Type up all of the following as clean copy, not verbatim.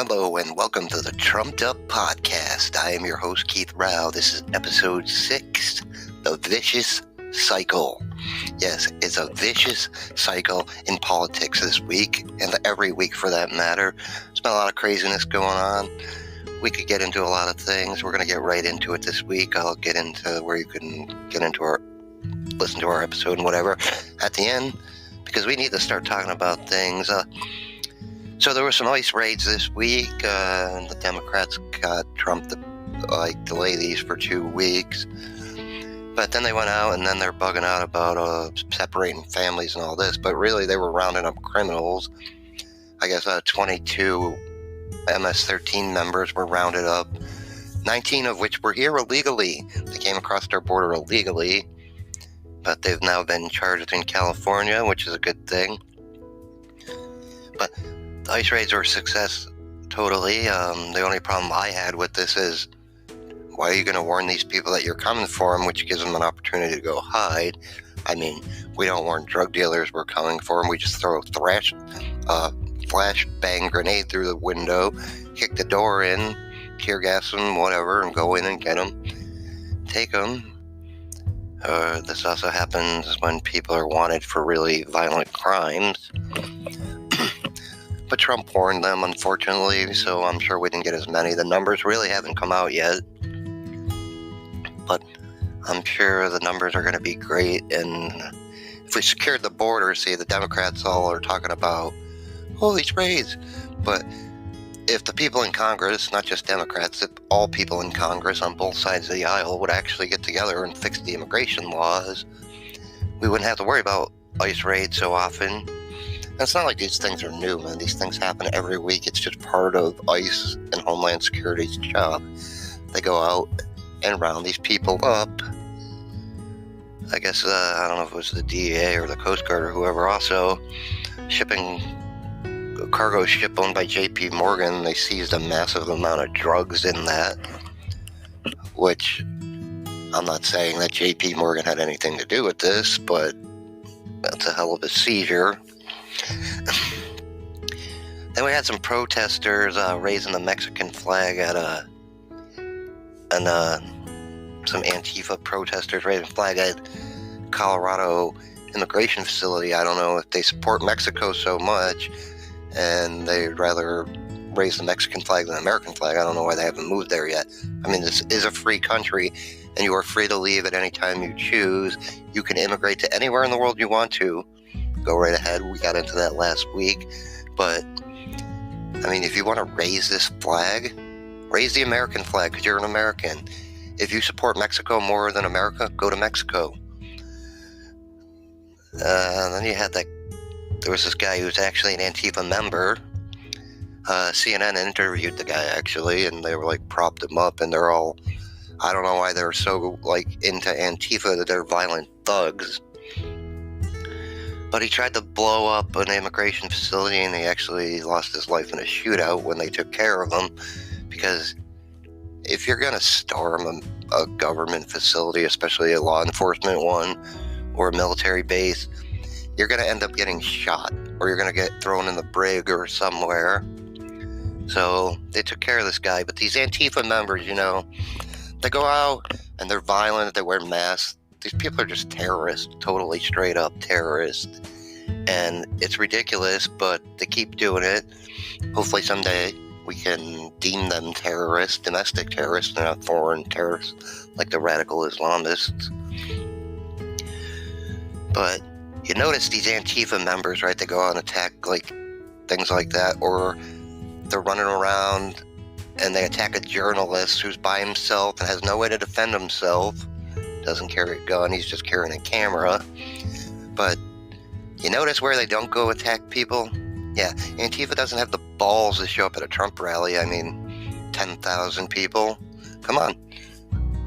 Hello and welcome to the Trumped Up Podcast. I am your host, Keith Rao. This is episode 6, The Vicious Cycle. Yes, it's a vicious cycle in politics this week, and every week for that matter. There's been a lot of craziness going on. We could get into a lot of things. We're going to get right into it this week. I'll get into where you can get into listen to our episode and whatever at the end, because we need to start talking about things. So there were some ICE raids this week. The Democrats got Trump to delay these for 2 weeks. But then they went out and then they're bugging out about separating families and all this. But really they were rounding up criminals. I guess 22 MS-13 members were rounded up, 19 of which were here illegally. They came across our border illegally. But they've now been charged in California, which is a good thing. But the ICE raids were a success, totally. The only problem I had with this is, why are you going to warn these people that you're coming for them, which gives them an opportunity to go hide? I mean, we don't warn drug dealers we're coming for them. We just throw a flashbang grenade through the window, kick the door in, tear gas them, whatever, and go in and get them, take them. This also happens when people are wanted for really violent crimes. But Trump warned them, unfortunately, so I'm sure we didn't get as many. The numbers really haven't come out yet, but I'm sure the numbers are going to be great. And if we secured the border, see, the Democrats all are talking about, these raids. But if the people in Congress, not just Democrats, if all people in Congress on both sides of the aisle would actually get together and fix the immigration laws, we wouldn't have to worry about ICE raids so often. And it's not like these things are new, man. These things happen every week. It's just part of ICE and Homeland Security's job. They go out and round these people up. I guess, I don't know if it was the DEA or the Coast Guard or whoever, also shipping a cargo ship owned by JP Morgan. They seized a massive amount of drugs in that, which I'm not saying that JP Morgan had anything to do with this, but that's a hell of a seizure. Then we had some protesters raising the Mexican flag at some Antifa protesters raising the flag at Colorado immigration facility. I don't know if they support Mexico so much and they'd rather raise the Mexican flag than the American flag. I don't know why they haven't moved there yet. I mean, this is a free country and you are free to leave at any time you choose. You can immigrate to anywhere in the world you want to. Go right ahead. We got into that last week. But, I mean, if you want to raise this flag, raise the American flag because you're an American. If you support Mexico more than America, go to Mexico. Then you had there was this guy who was actually an Antifa member. CNN interviewed the guy, actually, and they were, propped him up, and they're all, I don't know why they're so, into Antifa, that they're violent thugs. But he tried to blow up an immigration facility, and he actually lost his life in a shootout when they took care of him. Because if you're going to storm a government facility, especially a law enforcement one or a military base, you're going to end up getting shot, or you're going to get thrown in the brig or somewhere. So they took care of this guy. But these Antifa members, they go out and they're violent, they wear masks. These people are just terrorists, totally straight up terrorists. And it's ridiculous, but they keep doing it. Hopefully someday we can deem them terrorists, domestic terrorists, not foreign terrorists like the radical Islamists. But you notice these Antifa members, right? They go out and attack things like that, or they're running around and they attack a journalist who's by himself and has no way to defend himself. Doesn't carry a gun, he's just carrying a camera. But you notice where they don't go attack people? Yeah, Antifa doesn't have the balls to show up at a Trump rally. I mean, 10,000 people. Come on.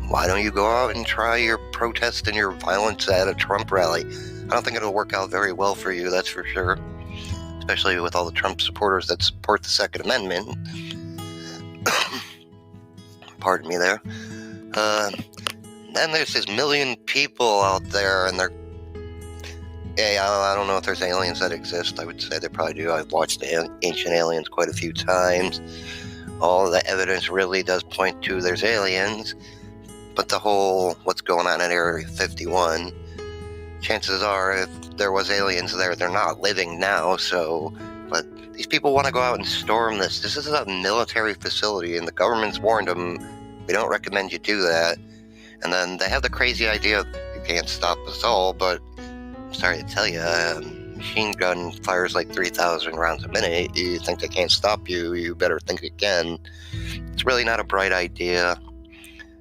Why don't you go out and try your protest and your violence at a Trump rally? I don't think it'll work out very well for you, that's for sure. Especially with all the Trump supporters that support the Second Amendment. Pardon me there. Then there's this million people out there, and I don't know if there's aliens that exist. I would say they probably do. I've watched the Ancient Aliens quite a few times. All the evidence really does point to there's aliens. But the whole what's going on in Area 51, chances are if there was aliens there, they're not living now. But these people want to go out and storm this. This is a military facility, and the government's warned them, we don't recommend you do that. And then they have the crazy idea of, you can't stop us all, but I'm sorry to tell you, machine gun fires like 3,000 rounds a minute. You think they can't stop you, you better think again. It's really not a bright idea.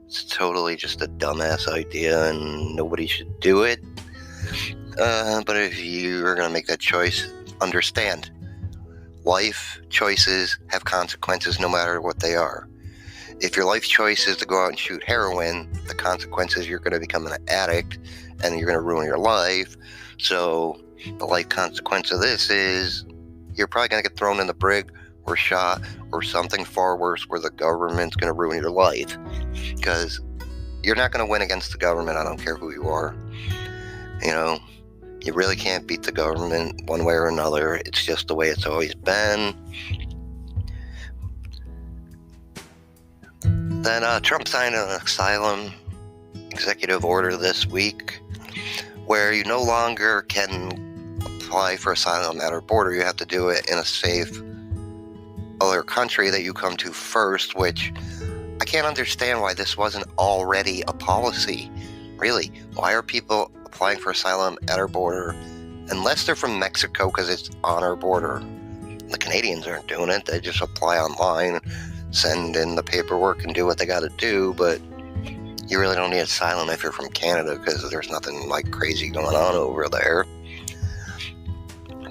It's totally just a dumbass idea, and nobody should do it. But if you're going to make that choice, understand. Life choices have consequences no matter what they are. If your life choice is to go out and shoot heroin, the consequences, you're going to become an addict and you're going to ruin your life. So the life consequence of this is you're probably going to get thrown in the brig or shot or something far worse where the government's going to ruin your life. Because you're not going to win against the government. I don't care who you are. You really can't beat the government one way or another. It's just the way it's always been. Then Trump signed an asylum executive order this week where you no longer can apply for asylum at our border. You have to do it in a safe other country that you come to first, which I can't understand why this wasn't already a policy. Really, why are people applying for asylum at our border unless they're from Mexico because it's on our border? The Canadians aren't doing it. They just apply online, send in the paperwork and do what they got to do, but you really don't need asylum if you're from Canada because there's nothing like crazy going on over there.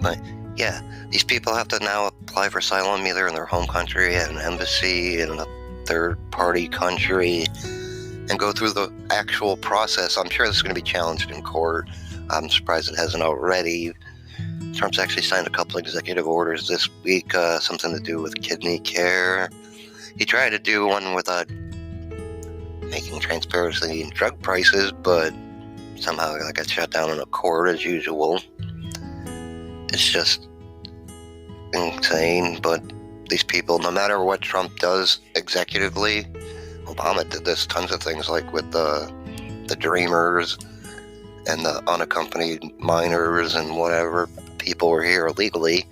But yeah, these people have to now apply for asylum either in their home country at an embassy in a third-party country and go through the actual process. I'm sure this is going to be challenged in court. I'm surprised it hasn't already. Trump's actually signed a couple executive orders this week, something to do with kidney care. He tried to do one with making transparency in drug prices, but somehow that got shut down in a court as usual. It's just insane, but these people, no matter what Trump does executively, Obama did this tons of things like with the dreamers and the unaccompanied minors and whatever people were here illegally.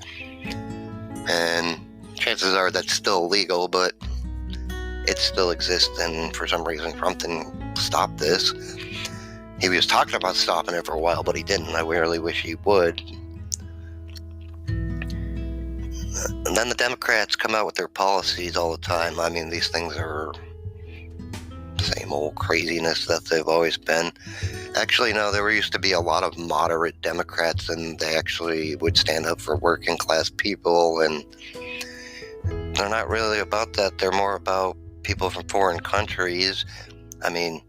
And chances are that's still illegal, but it still exists, and for some reason Trump didn't stop this. He was talking about stopping it for a while, but he didn't. I really wish he would. And then the Democrats come out with their policies all the time. I mean, these things are same old craziness that they've always been. Actually, no, there used to be a lot of moderate Democrats, and they actually would stand up for working class people, and they're not really about that. They're more about people from foreign countries. I mean,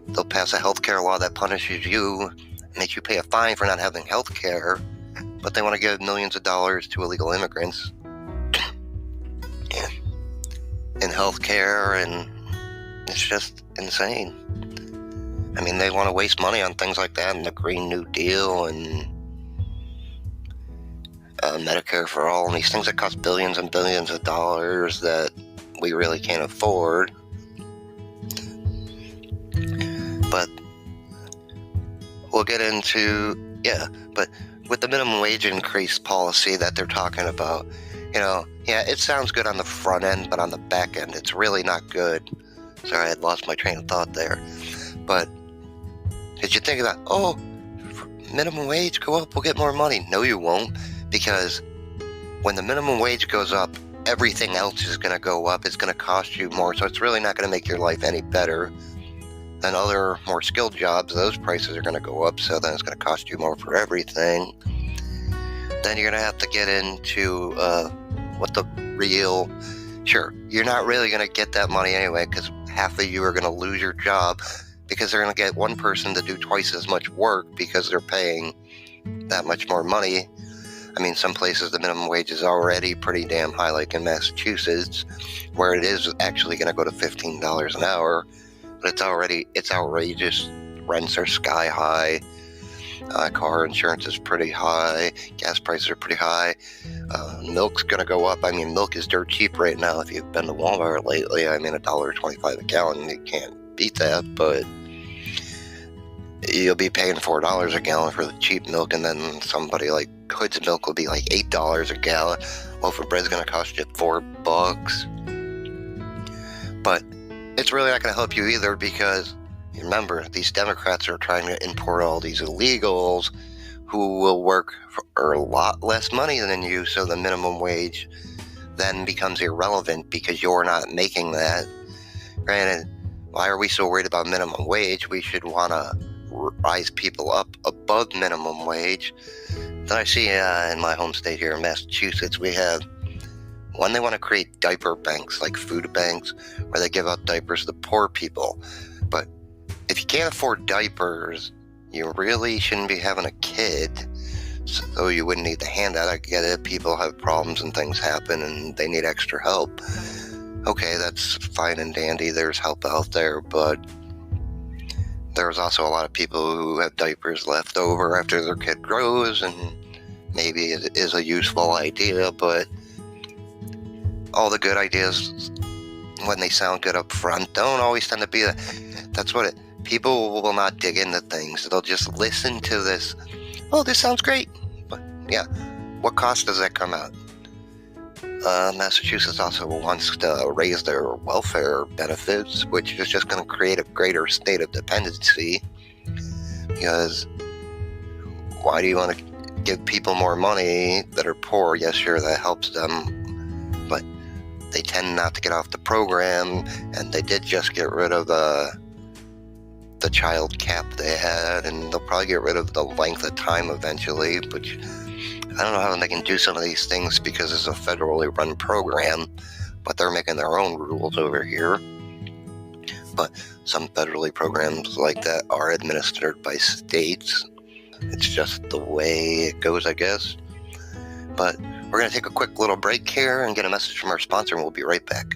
they'll pass a healthcare law that punishes you, makes you pay a fine for not having healthcare, but they want to give millions of dollars to illegal immigrants in healthcare, and it's just insane. I mean, they want to waste money on things like that, and the Green New Deal, and Medicare for all, and these things that cost billions and billions of dollars that we really can't afford. But we'll get into, but with the minimum wage increase policy that they're talking about, it sounds good on the front end, but on the back end, it's really not good. Sorry, I had lost my train of thought there. But did you think about, minimum wage go up, we'll get more money? No, you won't, because when the minimum wage goes up, everything else is going to go up. It's going to cost you more, so it's really not going to make your life any better. Than other more skilled jobs, those prices are going to go up, so then it's going to cost you more for everything. Then you're going to have to get into what the real... Sure, you're not really going to get that money anyway, because half of you are going to lose your job because they're going to get one person to do twice as much work because they're paying that much more money. I mean, some places the minimum wage is already pretty damn high, like in Massachusetts, where it is actually going to go to $15 an hour. But it's outrageous. Rents are sky high. Car insurance is pretty high. Gas prices are pretty high. Milk's going to go up. I mean, milk is dirt cheap right now. If you've been to Walmart lately, I mean, $1.25 a gallon. You can't beat that, but you'll be paying $4 a gallon for the cheap milk, and then somebody like Hood's milk will be like $8 a gallon. Loaf of bread's going to cost you $4. But it's really not going to help you either, because remember, these Democrats are trying to import all these illegals who will work for a lot less money than you, so the minimum wage then becomes irrelevant because you're not making that. Granted, why are we so worried about minimum wage? We should want to rise people up above minimum wage. Then I see in my home state here in Massachusetts, we have one, they want to create diaper banks, like food banks, where they give out diapers to poor people. But if you can't afford diapers, you really shouldn't be having a kid. So you wouldn't need the handout. I get it. People have problems and things happen and they need extra help. Okay, that's fine and dandy. There's help out there, but there's also a lot of people who have diapers left over after their kid grows, and maybe it is a useful idea, but all the good ideas, when they sound good up front, don't always tend to be that. That's what people will not dig into things. They'll just listen to this. Oh, this sounds great. But yeah, what cost does that come out? Massachusetts also wants to raise their welfare benefits, which is just going to create a greater state of dependency. Because why do you want to give people more money that are poor? Yes, sure, that helps them, but they tend not to get off the program, and they did just get rid of the child cap they had, and they'll probably get rid of the length of time eventually, which I don't know how they can do some of these things because it's a federally run program, but they're making their own rules over here. But some federally programs like that are administered by states. It's just the way it goes, I guess. But we're going to take a quick little break here and get a message from our sponsor, and we'll be right back.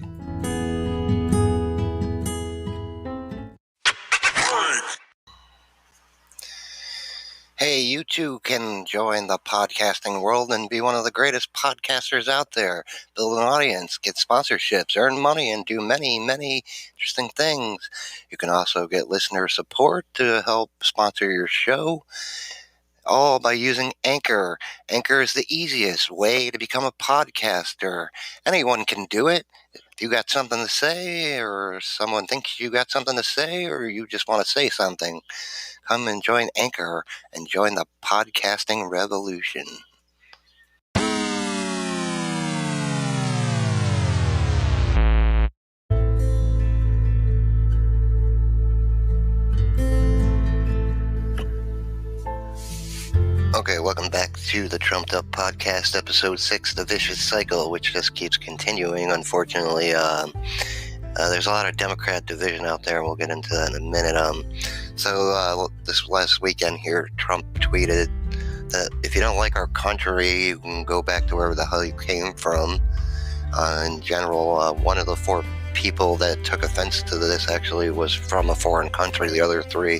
Hey, you too can join the podcasting world and be one of the greatest podcasters out there. Build an audience, get sponsorships, earn money, and do many, many interesting things. You can also get listener support to help sponsor your show, all by using Anchor. Anchor is the easiest way to become a podcaster. Anyone can do it. If you got something to say, or someone thinks you got something to say, or you just want to say something, come and join Anchor and join the podcasting revolution. Okay, welcome back to the Trumped Up Podcast, Episode 6, The Vicious Cycle, which just keeps continuing. Unfortunately, there's a lot of Democrat division out there, and we'll get into that in a minute. So this last weekend here, Trump tweeted that if you don't like our country, you can go back to wherever the hell you came from. In general, one of the 4 people that took offense to this actually was from a foreign country. The other 3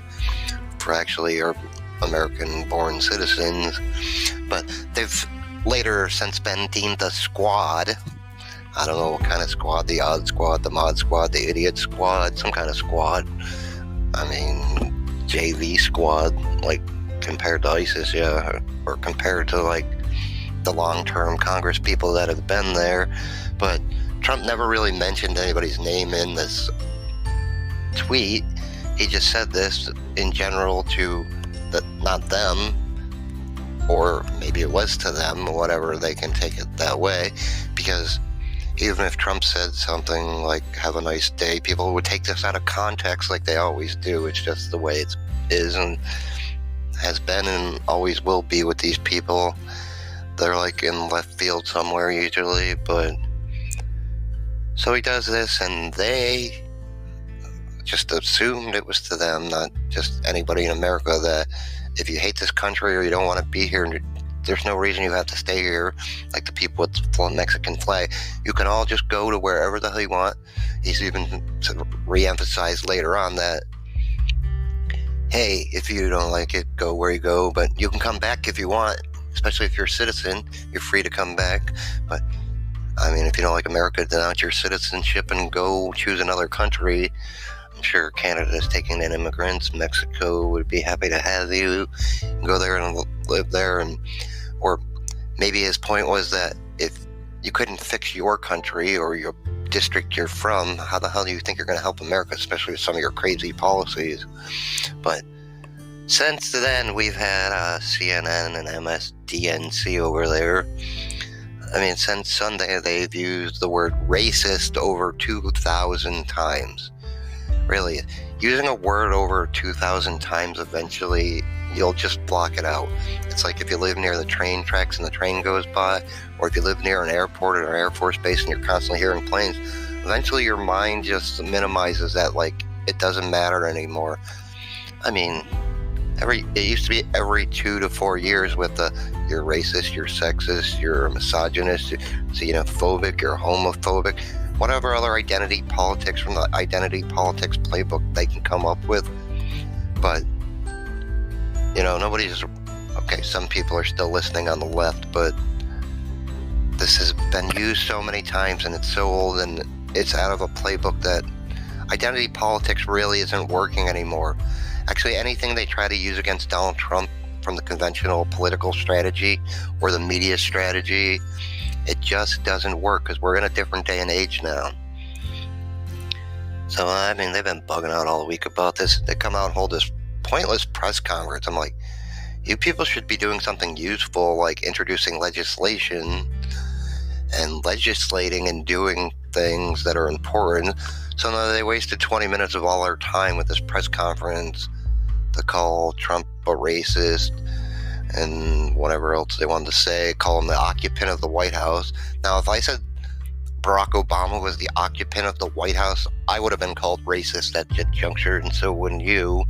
are American-born citizens, but they've later since been deemed a squad. I don't know what kind of squad, the odd squad, the mod squad, the idiot squad, some kind of squad. I mean, JV squad, like compared to ISIS, yeah, or compared to like the long-term Congress people that have been there. But Trump never really mentioned anybody's name in this tweet. He just said this in general to not them, or maybe it was to them, whatever, they can take it that way, because even if Trump said something like, have a nice day, people would take this out of context like they always do. It's just the way it is and has been and always will be with these people. They're like in left field somewhere usually, but so he does this and they just assumed it was to them, not just anybody in America, that if you hate this country or you don't want to be here, there's no reason you have to stay here, like the people with the Mexican flag. You can all just go to wherever the hell you want. He's even re-emphasized later on that hey, if you don't like it, go where you go, but you can come back if you want, especially if you're a citizen. You're free to come back. But, I mean, if you don't like America, denounce your citizenship and go choose another country. I'm sure Canada is taking in immigrants. Mexico would be happy to have you. Go there and live there. Or maybe his point was that if you couldn't fix your country or your district you're from, how the hell do you think you're going to help America, especially with some of your crazy policies? But since then, we've had CNN and MSDNC over there. I mean, since Sunday, they've used the word racist over 2,000 times. Really, using a word over 2,000 times, eventually, you'll just block it out. It's like if you live near the train tracks and the train goes by, or if you live near an airport or an Air Force base and you're constantly hearing planes, eventually your mind just minimizes that, like, it doesn't matter anymore. I mean, it used to be every 2 to 4 years with the you're racist, you're sexist, you're misogynist, you're xenophobic, you're homophobic, whatever other identity politics from the identity politics playbook they can come up with. But, nobody's, okay, some people are still listening on the left, but this has been used so many times and it's so old and it's out of a playbook that identity politics really isn't working anymore. Actually, anything they try to use against Donald Trump from the conventional political strategy or the media strategy, it just doesn't work because we're in a different day and age now. So, I mean, they've been bugging out all week about this. They come out and hold this pointless press conference. I'm like, you people should be doing something useful, like introducing legislation and legislating and doing things that are important. So now they wasted 20 minutes of all our time with this press conference to call Trump a racist and whatever else they wanted to say, call him the occupant of the White House. Now, if I said Barack Obama was the occupant of the White House, I would have been called racist at that juncture, and so wouldn't you.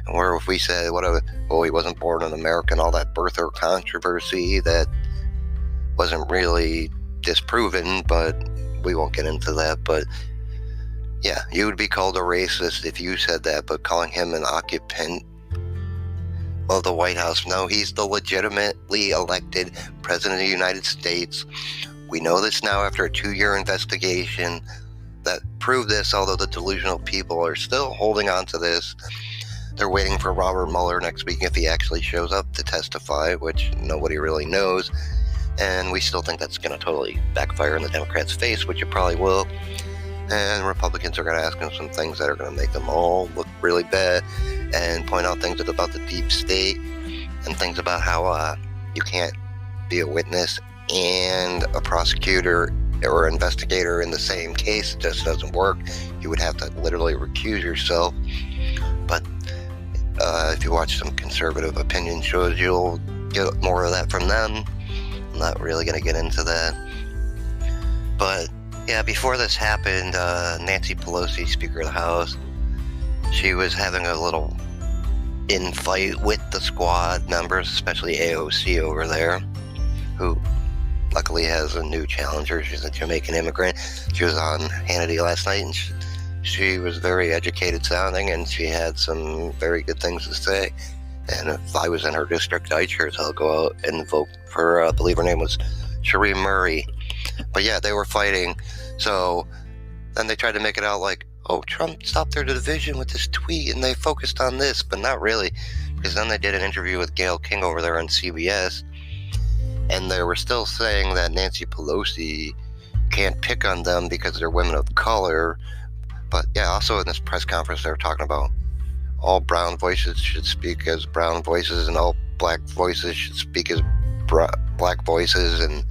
Or if we said, he wasn't born in America and all that birther controversy that wasn't really disproven, but we won't get into that. But yeah, you would be called a racist if you said that, but calling him an occupant of the White House, no, he's the legitimately elected president of the United States. We know this now after a 2-year investigation that proved this, although the delusional people are still holding on to this. They're waiting for Robert Mueller next week if he actually shows up to testify, which nobody really knows. And we still think that's going to totally backfire in the Democrats' face, which it probably will. And Republicans are going to ask them some things that are going to make them all look really bad and point out things about the deep state and things about how you can't be a witness and a prosecutor or investigator in the same case. It just doesn't work. You would have to literally recuse yourself. But if you watch some conservative opinion shows, you'll get more of that from them. I'm not really going to get into that. But yeah, before this happened, Nancy Pelosi, Speaker of the House, she was having a little infight with the squad members, especially AOC over there, who luckily has a new challenger. She's a Jamaican immigrant. She was on Hannity last night, and she was very educated sounding, and she had some very good things to say. And if I was in her district, I'd sure as hell go out and vote for, I believe her name was Sheree Murray. But yeah, they were fighting. So then they tried to make it out like, oh, Trump stopped their division with this tweet, and they focused on this, but not really. Because then they did an interview with Gayle King over there on CBS, and they were still saying that Nancy Pelosi can't pick on them because they're women of color. But yeah, also in this press conference, they were talking about all brown voices should speak as brown voices, and all black voices should speak as black voices, and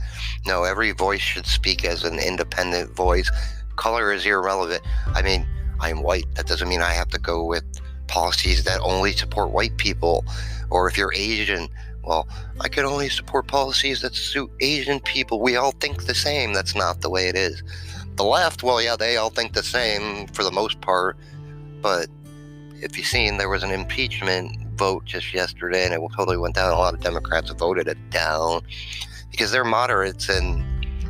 no, every voice should speak as an independent voice. Color is irrelevant. I mean, I'm white. That doesn't mean I have to go with policies that only support white people. Or if you're Asian, well, I can only support policies that suit Asian people. We all think the same. That's not the way it is. The left, well, yeah, they all think the same for the most part, but if you've seen, there was an impeachment vote just yesterday, and it totally went down. A lot of Democrats voted it down because they're moderates, and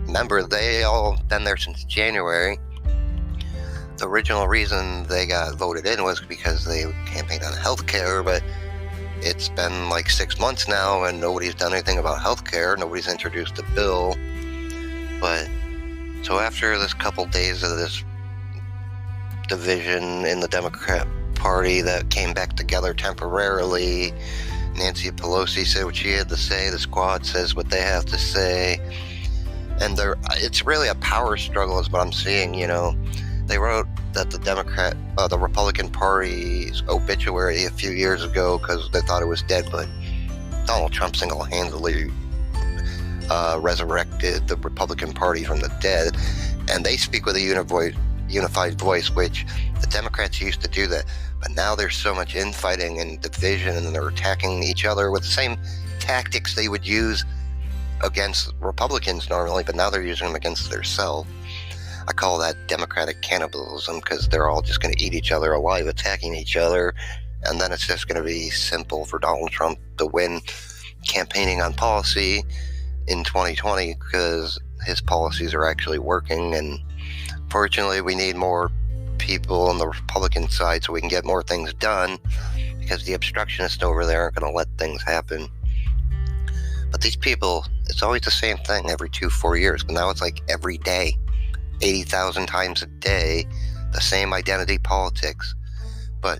remember, they all been there since January. the original reason they got voted in was because they campaigned on health care, but it's been like 6 months now and nobody's done anything about health care. Nobody's introduced a bill. But so after this couple days of this division in the Democrat Party that came back together temporarily, Nancy Pelosi said what she had to say, the squad says what they have to say, and it's really a power struggle is what I'm seeing. They wrote that the Republican Party's obituary a few years ago because they thought it was dead, but Donald Trump single-handedly resurrected the Republican Party from the dead, and they speak with a unified voice, which the Democrats used to do that. But now there's so much infighting and division, and they're attacking each other with the same tactics they would use against Republicans normally, but now they're using them against themselves. I call that democratic cannibalism because they're all just going to eat each other alive, attacking each other, and then it's just going to be simple for Donald Trump to win campaigning on policy in 2020 because his policies are actually working. And fortunately, we need more people on the Republican side so we can get more things done, because the obstructionists over there aren't going to let things happen. But these people, it's always the same thing every 2-4 years, but now it's like every day, 80,000 times a day, the same identity politics. But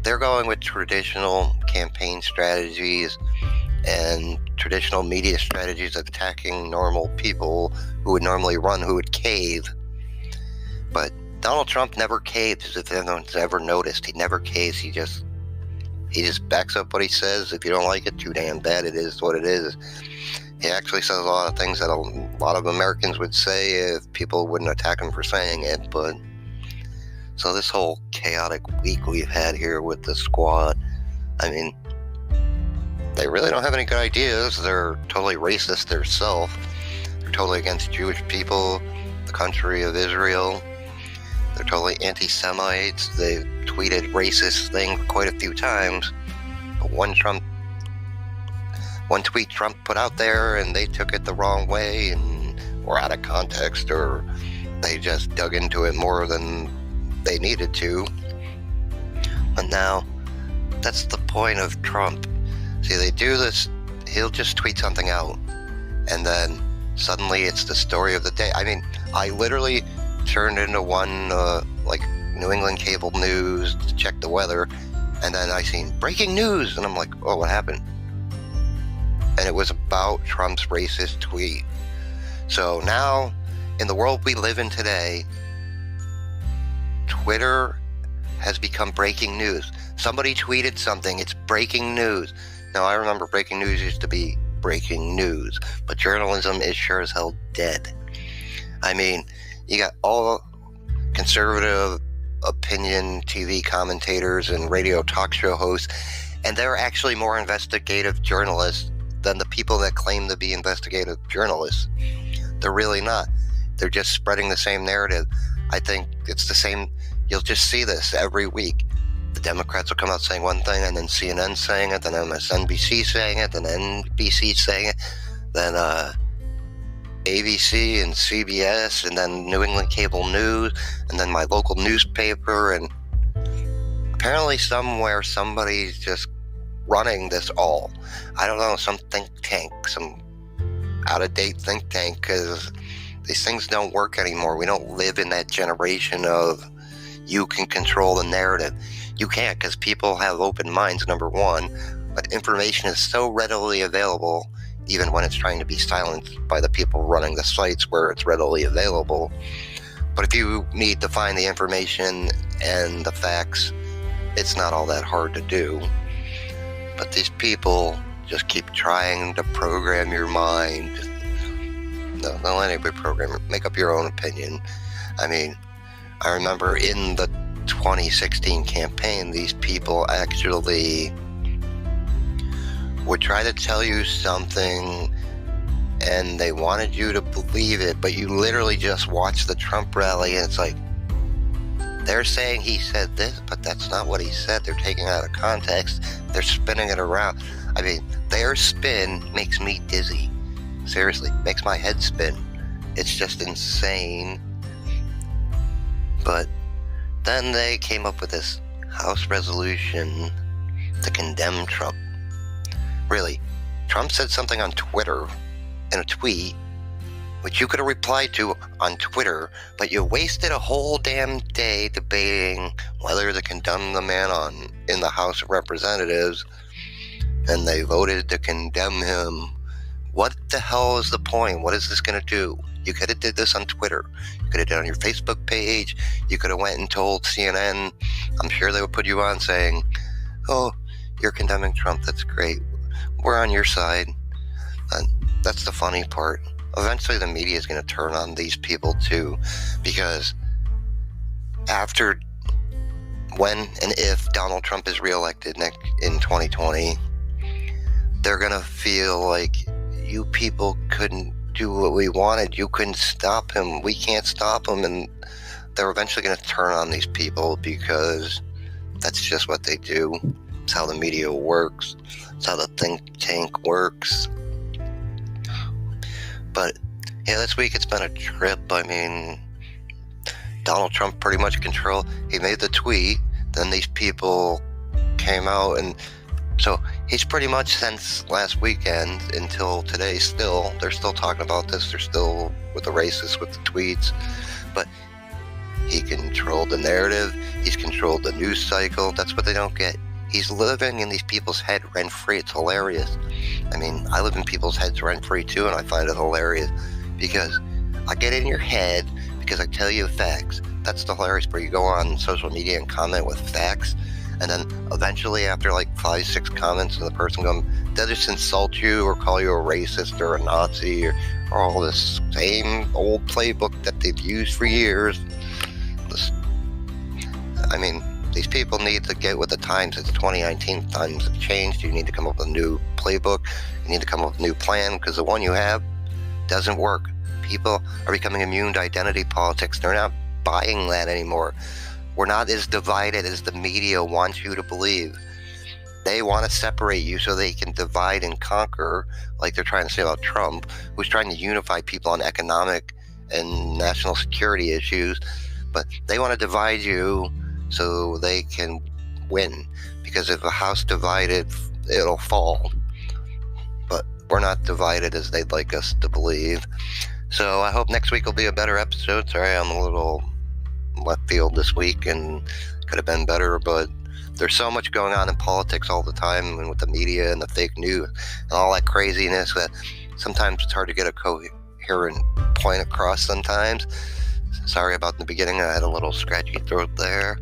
they're going with traditional campaign strategies and traditional media strategies of attacking normal people who would normally run, who would cave. But Donald Trump never caves, if anyone's ever noticed. He never caves. He just backs up what he says. If you don't like it, too damn bad. It is what it is. He actually says a lot of things that a lot of Americans would say if people wouldn't attack him for saying it. But so this whole chaotic week we've had here with the squad, I mean, they really don't have any good ideas. They're totally racist themselves. They're totally against Jewish people, the country of Israel. They're totally anti-Semites. They've tweeted racist things quite a few times. But one tweet Trump put out there and they took it the wrong way or out of context, or they just dug into it more than they needed to. But now, that's the point of Trump. See, they do this, he'll just tweet something out, and then suddenly it's the story of the day. I mean, I literally turned into one, like New England cable news to check the weather, and then I seen breaking news, and I'm like, oh, what happened? And it was about Trump's racist tweet. So now, in the world we live in today, Twitter has become breaking news. Somebody tweeted something, it's breaking news. Now, I remember breaking news used to be breaking news, but journalism is sure as hell dead. I mean, you got all conservative opinion TV commentators and radio talk show hosts, and they're actually more investigative journalists than the people that claim to be investigative journalists. They're really not. They're just spreading the same narrative. I think it's the same. You'll just see this every week. The Democrats will come out saying one thing, and then CNN saying it, then MSNBC saying it, then NBC saying it, then ABC and CBS, and then New England Cable News, and then my local newspaper, and apparently somewhere somebody's just running this all. I don't know, some think tank, some out-of-date think tank, because these things don't work anymore. We don't live in that generation of you can control the narrative. You can't, because people have open minds, number one, but information is so readily available, even when it's trying to be silenced by the people running the sites where it's readily available. But if you need to find the information and the facts, it's not all that hard to do. But these people just keep trying to program your mind. No, don't let anybody program it. Make up your own opinion. I mean, I remember in the 2016 campaign, these people actually would try to tell you something and they wanted you to believe it, but you literally just watch the Trump rally and it's like, they're saying he said this, but that's not what he said. They're taking it out of context. They're spinning it around. I mean, their spin makes me dizzy. Seriously, makes my head spin. It's just insane. But then they came up with this House resolution to condemn Trump. Really, Trump said something on Twitter in a tweet, which you could have replied to on Twitter, but you wasted a whole damn day debating whether to condemn the man in the House of Representatives, and they voted to condemn him. What the hell is the point? What is this going to do? You could have did this on Twitter. You could have did it on your Facebook page. You could have went and told CNN. I'm sure they would put you on saying, oh, you're condemning Trump. That's great. We're on your side. And that's the funny part. Eventually the media is going to turn on these people too, because after, when and if Donald Trump is reelected in 2020, they're going to feel like you people couldn't do what we wanted. You couldn't stop him. We can't stop him. And they're eventually going to turn on these people because that's just what they do. It's how the media works. It's how the think tank works. But yeah, this week it's been a trip. I mean, Donald Trump pretty much he made the tweet, then these people came out, and so he's pretty much since last weekend until today they're still talking about this. They're still with the racists, with the tweets, but he controlled the narrative. He's controlled the news cycle. That's what they don't get. He's living in these people's head rent-free. It's hilarious. I mean, I live in people's heads rent-free too, and I find it hilarious because I get in your head because I tell you facts. That's the hilarious part. You go on social media and comment with facts, and then eventually after like 5-6 comments and the person they'll just insult you or call you a racist or a Nazi or all this same old playbook that they've used for years. I mean, these people need to get with the times. It's 2019. Times have changed. You need to come up with a new playbook. You need to come up with a new plan because the one you have doesn't work. People are becoming immune to identity politics. They're not buying that anymore. We're not as divided as the media wants you to believe. They want to separate you so they can divide and conquer, like they're trying to say about Trump, who's trying to unify people on economic and national security issues. But they want to divide you so they can win, because if a house divided, it'll fall. But we're not divided as they'd like us to believe. So I hope next week will be a better episode. Sorry, I'm a little left field this week and could have been better, but there's so much going on in politics all the time, and with the media and the fake news and all that craziness, that sometimes it's hard to get a coherent point across sometimes. Sorry about the beginning. I had a little scratchy throat there.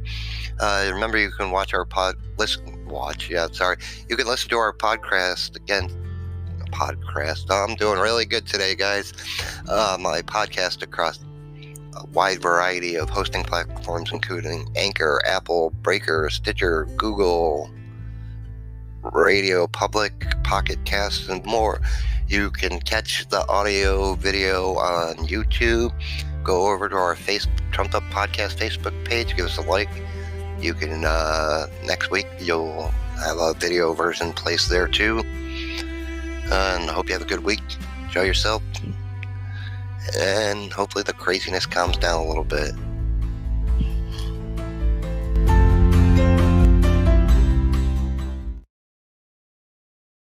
Remember, you can watch our You can listen to our podcast again. I'm doing really good today, guys. My podcast across a wide variety of hosting platforms, including Anchor, Apple, Breaker, Stitcher, Google, Radio Public, Pocket Casts, and more. You can catch the audio, video on YouTube. Go over to our Trumped Up Podcast Facebook page. Give us a like. You can, next week, you'll have a video version placed there too. And I hope you have a good week. Enjoy yourself. And hopefully the craziness calms down a little bit.